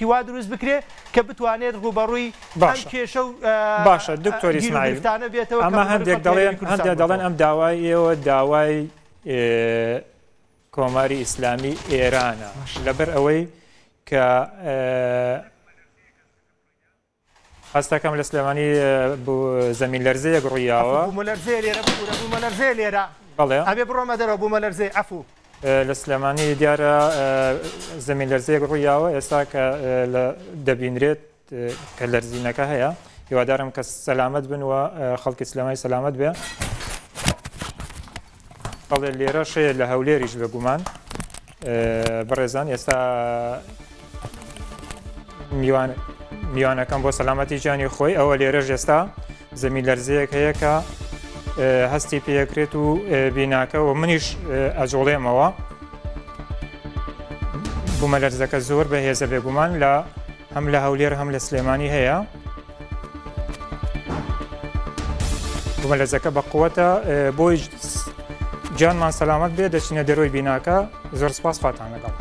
وا دروست بکرێ کە بتوانێت ڕوبەڕووی باشە کێشە و باشە دکتۆر ئیسماعیل ئەمە هەندێک دەڵێن ئەم داوای ئێوە داوای کۆماری ئیسلامی ئێرانە لەبەر ئەوەی کە هەستەکەم لە سلێمانی زەمین لەرزەیەک ڕوویاوە بوومەلەرزێ لێرە بەڵێ ئەبێ بڕۆمە دەرەوە بوومەلەرزێ عەفوو لە سلێمانی دیارە زەمین لەرزەیەک ڕوویاوە ئێستا کە دەبینرێت کە لەرزینەکە هەیە هیوادارم کە سەلامەت بن و خەڵکی سلێمانی سەلامەت بێ بەڵێ لێرە شەیە لە هەولێریش بێگومان بەڕێزان ئێستا میوانەکەم بۆ سەلامەتی گیانی خۆی ئەوە لێرەش ئێستا زەمین لەرزەیەک هەیە کە هەستی پێکرێت و بیناکە و منیش ئەجۆڵێمەوە بوومەلەرزەکە زۆر بەهێزە بێگومان لە هەم لە هەولێر هەم لە سلێمانی هەیە بوومەلەرزەکە بە قووەتە بۆی جانمان سەلامەت بێ دەچینە دەرۆی بیناکە زۆر سپاس خواتان لەگەڵ